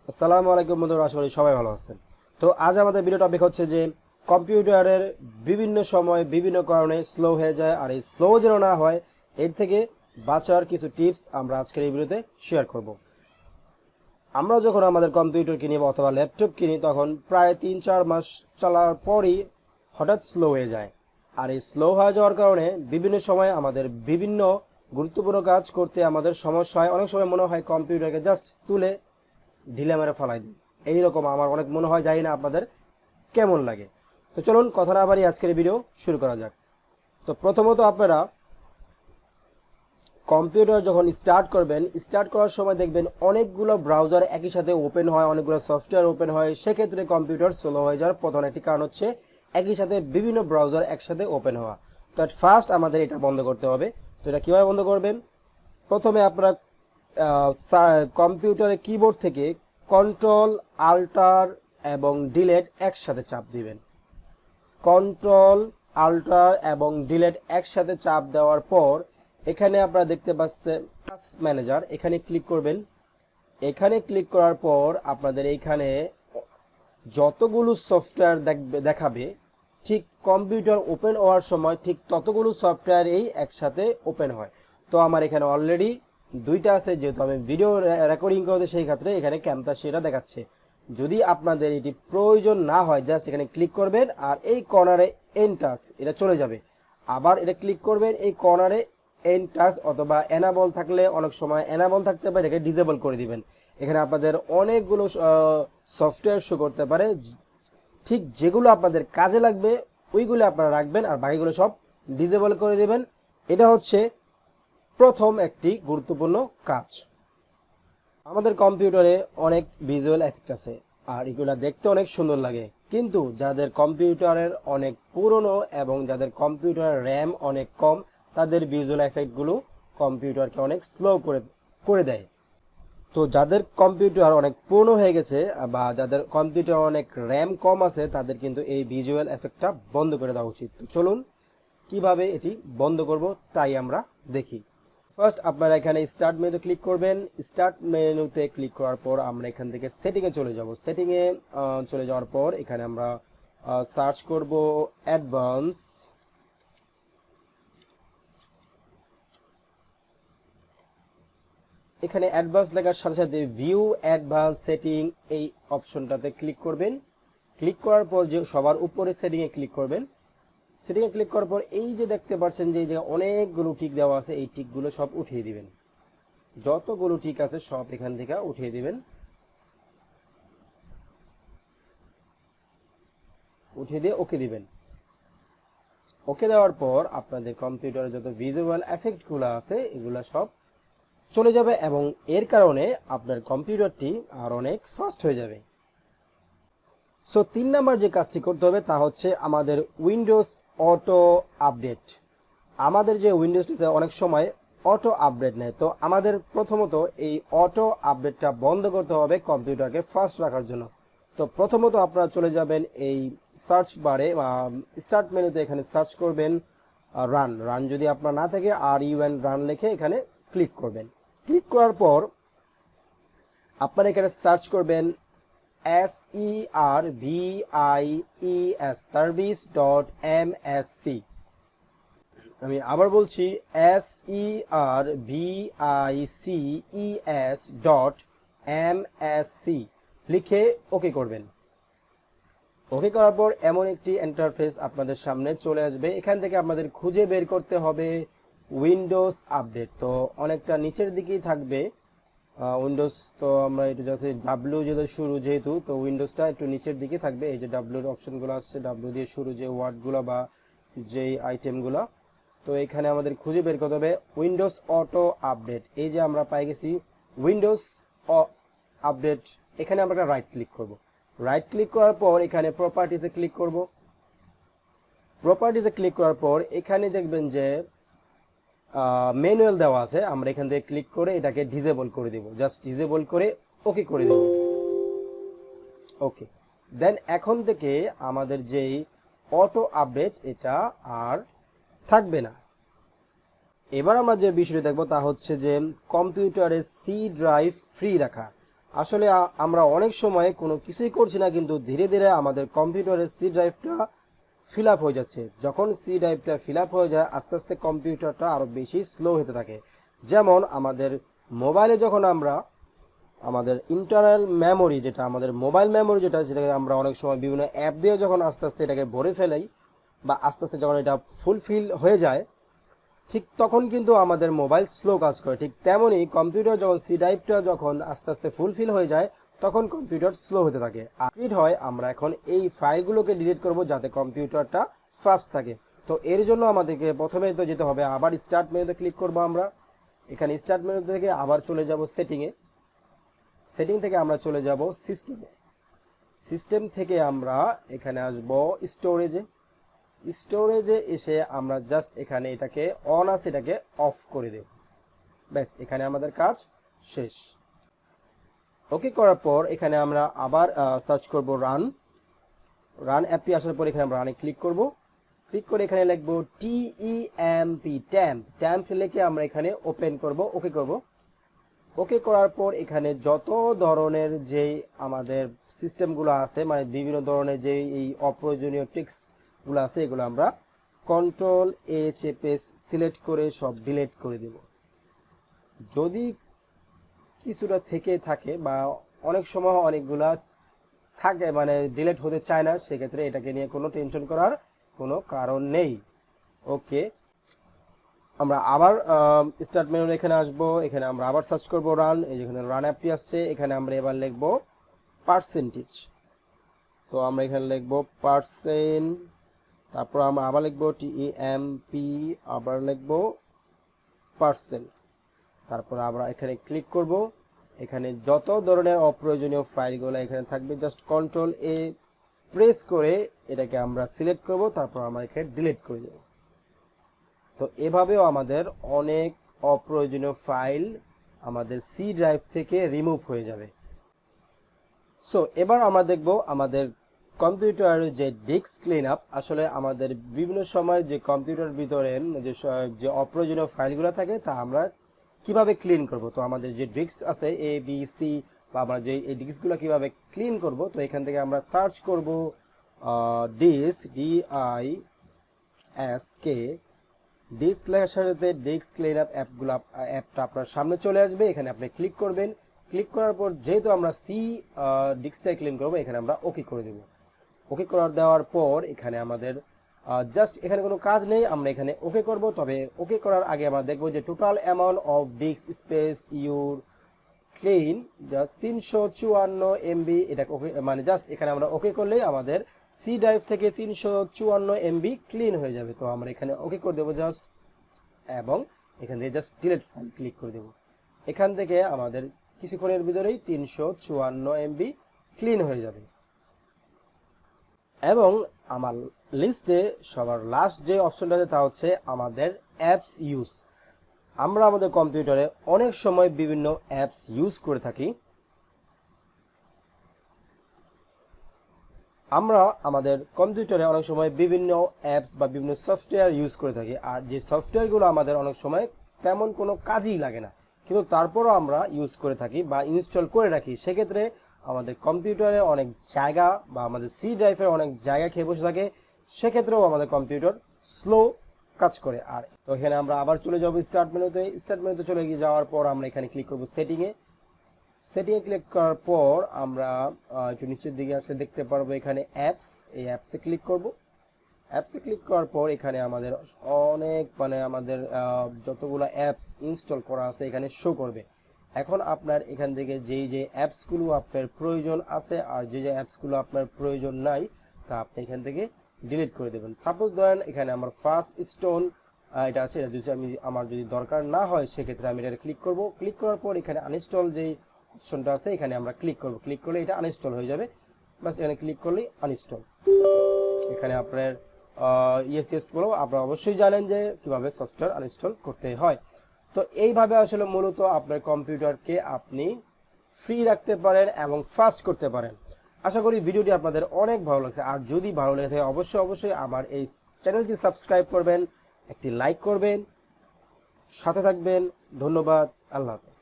আসসালামু আলাইকুম বন্ধুরা, আশা করি সবাই ভালো আছেন। তো আজ আমাদের ভিডিও টপিক হচ্ছে যে কম্পিউটারের বিভিন্ন সময় বিভিন্ন কারণে স্লো হয়ে যায়, আর এই স্লো যেন না হয় এর থেকে বাঁচার কিছু টিপস আমরা আজকের এই ভিডিওতে শেয়ার করব। আমরা যখন আমাদের কম্পিউটার কিনি অথবা ল্যাপটপ কিনি তখন প্রায় 3-4 মাস চালার পরই হঠাৎ স্লো হয়ে যায়, আর এই স্লো হয়ে যাওয়ার কারণে বিভিন্ন সময় আমাদের বিভিন্ন গুরুত্বপূর্ণ কাজ করতে আমাদের সমস্যা হয়। অনেক সময় মনে হয় কম্পিউটারকে জাস্ট তুলে ঢিলে মেরে ফেলাই দিই, এইরকম আমার অনেক মনে হয়, জানি না আপনাদের কেমন লাগে। তো চলুন কথা না বাড়িয়ে আজকের ভিডিও শুরু করা যাক। তো প্রথমত আপনারা কম্পিউটার যখন স্টার্ট করবেন, স্টার্ট করার সময় দেখবেন অনেকগুলো ব্রাউজার একই সাথে ওপেন হয়, অনেকগুলো সফটওয়্যার ওপেন হয়, সেক্ষেত্রে কম্পিউটার স্লো হয়ে যাওয়ার প্রধান একটি কারণ হচ্ছে একই সাথে বিভিন্ন ব্রাউজার একসাথে ওপেন হওয়া। তো অ্যাট ফার্স্ট আমাদের এটা বন্ধ করতে হবে। তো এটা কীভাবে বন্ধ করবেন? প্রথমে আপনারা কম্পিউটারের কিবোর্ড থেকে কন্ট্রোল আল্টার এবং ডিলেট একসাথে চাপ দিবেন। কন্ট্রোল আল্টার এবং ডিলেট একসাথে চাপ দেওয়ার পর এখানে আপনারা দেখতে পাচ্ছেন টাস্ক ম্যানেজার, এখানে ক্লিক করবেন। এখানে ক্লিক করার পর আপনাদের এইখানে যতগুলো সফটওয়্যার দেখাবে, ঠিক কম্পিউটার ওপেন হওয়ার সময় ঠিক ততগুলো সফটওয়্যার এই একসাথে ওপেন হয়। তো আমার এখানে অলরেডি দুইটা আছে, যেহেতু আমি ভিডিও রেকর্ডিং করতে সেই ক্ষেত্রে এখানে ক্যামটা সেটা দেখাচ্ছে। যদি আপনাদের এটি প্রয়োজন না হয়, জাস্ট এখানে ক্লিক করবেন আর এই কর্নারে এন্ড টাস্ক এটা চলে যাবে। আবার এটা ক্লিক করবেন, এই কর্নারে এন্ড টাস্ক অথবা এনাবল থাকলে, অনেক সময় এনাবল থাকতে পারে, এটাকে ডিসেবল করে দিবেন। এখানে আপনাদের অনেকগুলো সফটওয়্যার শো করতে পারে, ঠিক যেগুলো আপনাদের কাজে লাগবে ওইগুলো আপনারা রাখবেন আর বাকিগুলো সব ডিসেবল করে দেবেন। এটা হচ্ছে প্রথম একটি গুরুত্বপূর্ণ কাজ। আমাদের কম্পিউটারে অনেক ভিজুয়াল এফেক্ট আছে আর এগুলো দেখতে অনেক সুন্দর লাগে, কিন্তু যাদের কম্পিউটারের অনেক পুরনো এবং যাদের কম্পিউটারের র্যাম অনেক কম, তাদের ভিজুয়াল এফেক্টগুলো কম্পিউটারকে অনেক স্লো করে দেয়। তো যাদের কম্পিউটার অনেক পুরনো হয়ে গেছে বা যাদের কম্পিউটার অনেক র্যাম কম আছে, তাদের কিন্তু এই ভিজুয়াল এফেক্টটা বন্ধ করে দেওয়া উচিত। তো চলুন কিভাবে এটি বন্ধ করব তাই আমরা দেখি। ফার্স্ট আপনারা এখানে স্টার্ট মেনুতে ক্লিক করবেন। স্টার্ট মেনুতে ক্লিক করার পর আমরা এখান থেকে সেটিংয়ে চলে যাব। সেটিংয়ে চলে যাওয়ার পর এখানে আমরা সার্চ করব অ্যাডভান্স। এখানে অ্যাডভান্স লেখার সাথে সাথে ভিউ অ্যাডভান্স সেটিং এই অপশনটাতে ক্লিক করবেন। ক্লিক করার পর যে সবার উপরে সেটিংয়ে ক্লিক করবেন। সেটিংয়ে ক্লিক করার পর এই যে দেখতে পাচ্ছেন যে এই জায়গায় অনেকগুলো টিক দেওয়া আছে, এই টিকগুলো সব উঠিয়ে দিবেন। যতগুলো টিক আছে সব এখান থেকে উঠিয়ে দিবেন। উঠিয়ে দিয়ে ওকে দিবেন। ওকে দেওয়ার পর আপনাদের কম্পিউটারে যত ভিজুয়াল এফেক্টগুলো আছে এগুলো সব চলে যাবে এবং এর কারণে আপনার কম্পিউটারটি আর অনেক ফাস্ট হয়ে যাবে। সো 3 নাম্বার যে কাজটি করতে হবে তা হচ্ছে আমাদের উইন্ডোজ অটো আপডেট। আমাদের যে উইন্ডোজটি অনেক সময় অটো আপডেট নেয়, তো আমাদের প্রথমত এই অটো আপডেটটা বন্ধ করতে হবে কম্পিউটারকে ফাস্ট রাখার জন্য। তো প্রথমত আপনারা চলে যাবেন এই সার্চ বারে, স্টার্ট মেনুতে এখানে সার্চ করবেন রান যদি আপনার না থাকে RUN রান লিখে এখানে ক্লিক করবেন। ক্লিক করার পর আপনারা এখানে সার্চ করবেন SERVIES service.msc। আমি আবার বলছি SERVICES.msc লিখে ওকে করবেন। ওকে করার পর এমন একটি ইন্টারফেস আপনাদের সামনে চলে আসবে। এখান থেকে আপনাদের খুঁজে বের করতে হবে উইন্ডোজ আপডেট। তো অনেকটা নিচের দিকেই থাকবে উইন্ডোজ। তো আমরা এটা যাচ্ছে ডাব্লিউ যেটা শুরু, যেহেতু তো উইন্ডোজটা একটু নিচের দিকে থাকবে। এই যে ডাব্লিউর অপশনগুলো আসছে, ডাব্লিউ দিয়ে শুরু যে ওয়ার্ডগুলো বা যেই আইটেমগুলো, তো এখানে আমাদের খুঁজে বের করতে হবে উইন্ডোজ অটো আপডেট। এই যে আমরা পাই গেছি উইন্ডোজ আপডেট। এখানে আমরা একটা রাইট ক্লিক করব। রাইট ক্লিক করার পর এখানে প্রপার্টিসে ক্লিক করব। প্রপার্টিসে ক্লিক করার পর এখানে দেখবেন যে ম্যানুয়াল দেওয়া আছে, আমরা এখান থেকে ক্লিক করে এটাকে ডিসেবল করে দেব। জাস্ট ডিসেবল করে ওকে করে দেব। ওকে, দেন এখন থেকে আমাদের যেই অটো আপডেট এটা আর থাকবে না। এবার আমরা যে বিষয়টি দেখব তা হচ্ছে যে কম্পিউটারে সি ড্রাইভ ফ্রি রাখা। আসলে আমরা অনেক সময় কোনো কিছুই করছি না, কিন্তু ধীরে ধীরে আমাদের কম্পিউটারের সি ড্রাইভটা ফিল আপ হয়ে যাচ্ছে। যখন সি ড্রাইভটা ফিল আপ হয়ে যায় আস্তে আস্তে কম্পিউটারটা আরও বেশি স্লো হতে থাকে। যেমন আমাদের মোবাইলে যখন আমরা আমাদের ইন্টারনাল মেমোরি, যেটা আমাদের মোবাইল মেমোরি, যেটাকে আমরা অনেক সময় বিভিন্ন অ্যাপ দিয়ে যখন আস্তে আস্তে এটাকে ভরে ফেলাই বা আস্তে আস্তে যখন এটা ফুলফিল হয়ে যায়, ঠিক তখন কিন্তু আমাদের মোবাইল স্লো কাজ করে। ঠিক তেমনই কম্পিউটার যখন সি ড্রাইভটা যখন আস্তে আস্তে ফুলফিল হয়ে যায় তখন কম্পিউটার স্লো হতে থাকে। আর হয় আমরা এখন এই ফাইলগুলোকে ডিলিট করব যাতে কম্পিউটারটা ফাস্ট থাকে। তো এর জন্য আমাদেরকে প্রথমে তো যেতে হবে, আবার স্টার্ট মেনুতে ক্লিক করব। আমরা এখানে স্টার্ট মেনু থেকে আবার চলে যাব সেটিংয়ে। সেটিং থেকে আমরা চলে যাব সিস্টেমে। সিস্টেম থেকে আমরা এখানে আসব স্টোরেজে। স্টোরেজে এসে আমরা জাস্ট এখানে এটাকে অন আছে এটাকে অফ করে দেব। ব্যাস, এখানে আমাদের কাজ শেষ। ওকে করার পর এখানে আমরা আবার সার্চ করব রান অ্যাপটি আসার পর এখানে আমরা রানে ক্লিক করব। ক্লিক করে এখানে লিখব ট্যাম্প লিখে আমরা এখানে ওপেন করব। ওকে করব। ওকে করার পর এখানে যত ধরনের যেই আমাদের সিস্টেমগুলো আছে, মানে বিভিন্ন ধরনের যেই এই অপ্রয়োজনীয় টিক্সগুলো আছে, এগুলো আমরা কন্ট্রোল এ চেপে সিলেক্ট করে সব ডিলিট করে দেব। যদি কিছুটা থেকে থাকে বা অনেক সময় অনেকগুলা থাকে মানে ডিলিট হতে চায় না, সেক্ষেত্রে এটাকে নিয়ে কোনো টেনশন করার কোনো কারণ নেই। ওকে, আমরা আবার স্টার্ট মেনু এখানে আসবো। এখানে আমরা আবার সার্চ করব রান। এই যেখানে রান অ্যাপটি আসছে, এখানে আমরা এবার লিখব পার্সেন্টেজ। তো আমরা এখানে লিখব পার্সেন্ট, তারপর আমরা আবার লিখব TEMP, আবার লিখব পার্সেন্ট। তারপর আমরা এখানে ক্লিক করব। এখানে যত ধরনের অপ্রয়োজনীয় ফাইলগুলো এখানে থাকবে জাস্ট কন্ট্রোল এ প্রেস করে এটাকে আমরা সিলেক্ট করব, তারপর আমরা এখানে ডিলিট করে দেব। তো এভাবেও আমাদের অনেক অপ্রয়োজনীয় ফাইল আমাদের সি ড্রাইভ থেকে রিমুভ হয়ে যাবে। সো এবার আমরা দেখব আমাদের কম্পিউটারের যে ডিস্ক ক্লিন আপ। আসলে আমাদের বিভিন্ন সময় যে কম্পিউটার ভিতরে যে অপ্রয়োজনীয় ফাইলগুলো থাকে তা আমরা কিভাবে ক্লিন করব। তো আমাদের যে ডিস্ক আছে A B C, বা আমরা যে এই ডিস্কগুলো কিভাবে ক্লিন করব, তো এখান থেকে আমরা সার্চ করব ডিস্ক DISK। ডিস্ক লেখার সাথে ডিস্ক ক্লিন আপ অ্যাপটা আপনার সামনে চলে আসবে। এখানে আপনি ক্লিক করবেন। ক্লিক করার পর যেহেতু আমরা সি ডিস্কটাই ক্লিন করবো, এখানে আমরা ওকে করে দেব। ওকে দেওয়ার পর এখানে আমাদের জাস্ট এখানে কোনো কাজ নেই, আমরা এখানে ওকে করব। তবে ওকে করার আগে আমরা দেখব যে total amount of disk space your clean যা 354 MB। এটা ওকে মানে জাস্ট এখানে আমরা ওকে করলেই আমাদের সি ড্রাইভ থেকে 354 MB ক্লিন হয়ে যাবে। তো আমরা এখানে ওকে করে দেবো জাস্ট, এবং এখান থেকে জাস্ট ডিলিট ফাইল ক্লিক করে দেবো। এখান থেকে আমাদের কিছুক্ষণের ভিতরেই 354 MB ক্লিন হয়ে যাবে। এবং আমার লিস্টে সবার লাস্ট যে অপশনটা আছে তা হচ্ছে আমাদের অ্যাপস ইউজ। আমরা আমাদের কম্পিউটারে অনেক সময় বিভিন্ন অ্যাপস ইউজ করে থাকি। আমরা আমাদের কম্পিউটারে অনেক সময় বিভিন্ন অ্যাপস বা বিভিন্ন সফটওয়্যার ইউজ করে থাকি, আর যে সফটওয়্যারগুলো আমাদের অনেক সময় তেমন কোনো কাজই লাগে না, কিন্তু তারপরও আমরা ইউজ করে থাকি বা ইনস্টল করে রাখি। সেক্ষেত্রে আমাদের কম্পিউটারে অনেক জায়গা বা আমাদের সি ড্রাইভের অনেক জায়গা খেয়ে বসে থাকে, সেক্ষেত্রেও আমাদের কম্পিউটার স্লো কাজ করে। আর তো এখানে আমরা আবার চলে যাব স্টার্ট মেনুতে। স্টার্ট মেনুতে চলে গিয়ে যাওয়ার পর আমরা এখানে ক্লিক করব সেটিংয়ে। সেটিংয়ে ক্লিক করার পর আমরা একটু নিচের দিকে আসলে দেখতে পারবো এখানে অ্যাপস। এই অ্যাপসে ক্লিক করব। অ্যাপসে ক্লিক করার পর এখানে আমাদের অনেক মানে আমাদের যতগুলো অ্যাপস ইনস্টল করা আছে এখানে শো করবে। এখন আপনার এখান থেকে যেই যে অ্যাপসগুলো আপনার প্রয়োজন আছে আর যে যে অ্যাপসগুলো আপনার প্রয়োজন নাই তা আপনি এখান থেকে ডিলিট করে দেবেন। সাপোজ ধরেন এখানে আমার ফার্স্ট স্টোন এটা আছে, এটা যদি আমার যদি দরকার না হয় সেক্ষেত্রে আমি এটা ক্লিক করব। ক্লিক করার পর এখানে আনইনস্টল যেই অপশনটা আছে এখানে আমরা ক্লিক করব। ক্লিক করলে এটা আনইনস্টল হয়ে যাবে। বাস এখানে ক্লিক করলেই আনইনস্টল। এখানে আপনার ইয়েস বলো, আপনারা অবশ্যই জানেন যে কিভাবে সফটওয়্যার আনইনস্টল করতে হয়। তো এইভাবে আসলে মূলত আপনার কম্পিউটারকে আপনি ফ্রি রাখতে পারেন এবং ফাস্ট করতে পারেন। আশা করি ভিডিওটি আপনাদের অনেক ভালো লাগছে। আর যদি ভালো লেগে থাকে অবশ্যই আমার এই চ্যানেলটি সাবস্ক্রাইব করবেন, একটি লাইক করবেন, সাথে থাকবেন। ধন্যবাদ। আল্লাহ হাফেজ।